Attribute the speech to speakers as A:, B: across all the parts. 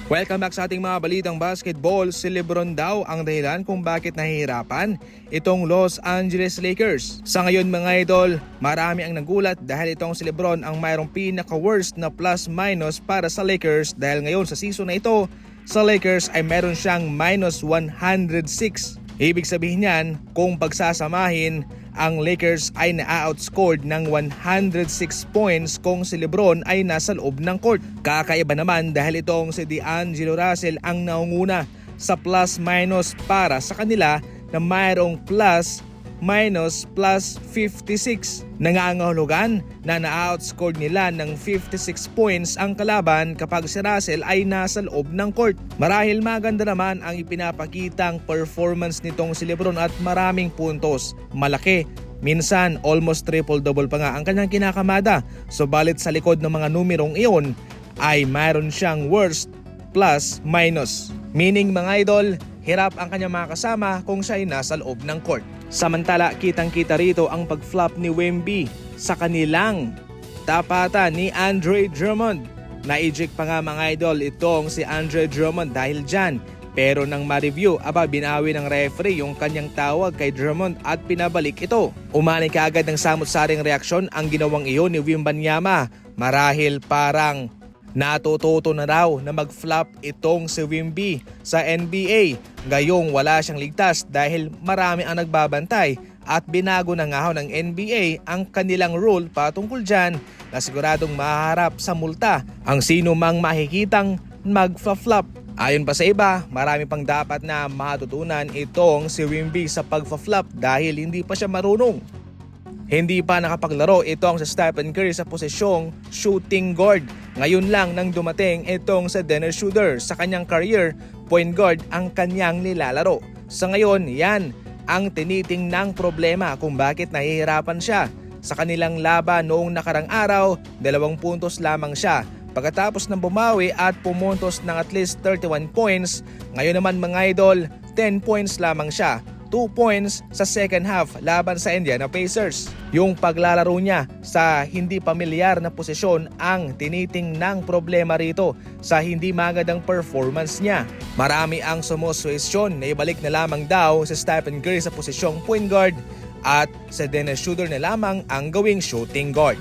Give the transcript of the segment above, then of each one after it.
A: Welcome back sa ating mga balitang basketball. Si LeBron daw ang dahilan kung bakit nahihirapan itong Los Angeles Lakers. Sa ngayon mga idol, marami ang nagulat dahil itong si LeBron ang mayroong pinaka-worst na plus-minus para sa Lakers dahil ngayon sa season na ito, sa Lakers ay meron siyang minus 106. Ibig sabihin niyan, kung pagsasamahin, ang Lakers ay na-outscored ng 106 points kung si LeBron ay nasa loob ng court. Kakaiba naman dahil itong si D'Angelo Russell ang naunguna sa plus-minus para sa kanila na mayroong plus-minus plus 56. Nangangahulugan na na-outscored nila ng 56 points ang kalaban kapag si Russell ay nasa loob ng court. Marahil maganda naman ang ipinapakitang performance nitong si LeBron at maraming puntos. Malaki. Minsan almost triple-double pa nga ang kanyang kinakamada. Subalit sa likod ng mga numerong iyon ay mayroon siyang worst plus minus. Meaning mga idol, hirap ang kanyang mga kasama kung siya ay nasa loob ng court. Samantala, kitang-kita rito ang pag-flop ni Wemby sa kanilang tapatan ni Andre Drummond. Na-eject pa nga mga idol itong si Andre Drummond dahil dyan. Pero nang ma-review, binawi ng referee yung kanyang tawag kay Drummond at pinabalik ito. Umani kaagad ng samut-saring reaksyon ang ginawang iyon ni Wembanyama. Marahil parang natututo na raw na mag-flop itong si Wemby sa NBA. Gayong wala siyang ligtas dahil marami ang nagbabantay at binago na nga ng NBA ang kanilang rule patungkol dyan na siguradong maharap sa multa ang sino mang makikitang mag-flop. Ayon pa sa iba, marami pang dapat na matutunan itong si Wemby sa pag-flop dahil hindi pa siya marunong. Hindi pa nakapaglaro itong si Stephen Curry sa posisyong shooting guard. Ngayon lang nang dumating itong si Dennis Schroeder sa kanyang career, point guard ang kanyang nilalaro. Sa ngayon, yan ang tinitingnang problema kung bakit nahihirapan siya. Sa kanilang laban noong nakarang araw, 2 puntos lamang siya. Pagkatapos ng bumawi at pumuntos ng at least 31 points, ngayon naman mga idol, 10 points lamang siya. 2 points sa second half laban sa Indiana Pacers. Yung paglalaro niya sa hindi pamilyar na posisyon ang tinitingnang problema rito sa hindi magandang performance niya. Marami ang sumusuwestiyon na ibalik na lamang daw si Stephen Curry sa posisyong point guard at si Dennis Schroeder na lamang ang gawing shooting guard.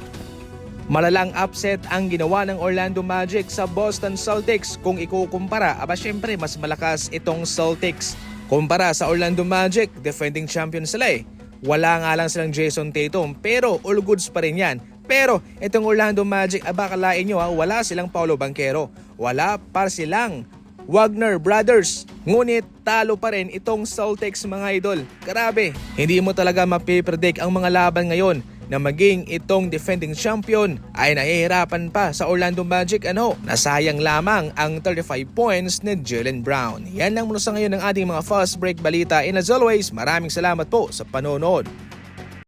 A: Malalang upset ang ginawa ng Orlando Magic sa Boston Celtics. Kung ikukumpara, syempre mas malakas itong Celtics kumpara sa Orlando Magic. Defending champion sila eh. Wala nga lang silang Jason Tatum pero all goods pa rin yan. Pero itong Orlando Magic, bakalain nyo wala silang Paolo Banchero. Wala pa silang Wagner Brothers. Ngunit talo pa rin itong Celtics mga idol. Grabe, hindi mo talaga mapipredict ang mga laban ngayon na maging itong defending champion ay nahihirapan pa sa Orlando Magic. Nasayang lamang ang 35 points ni Jaylen Brown. Yan lang muna sa ngayon ng ating mga fast break balita. And as always, maraming salamat po sa panonood.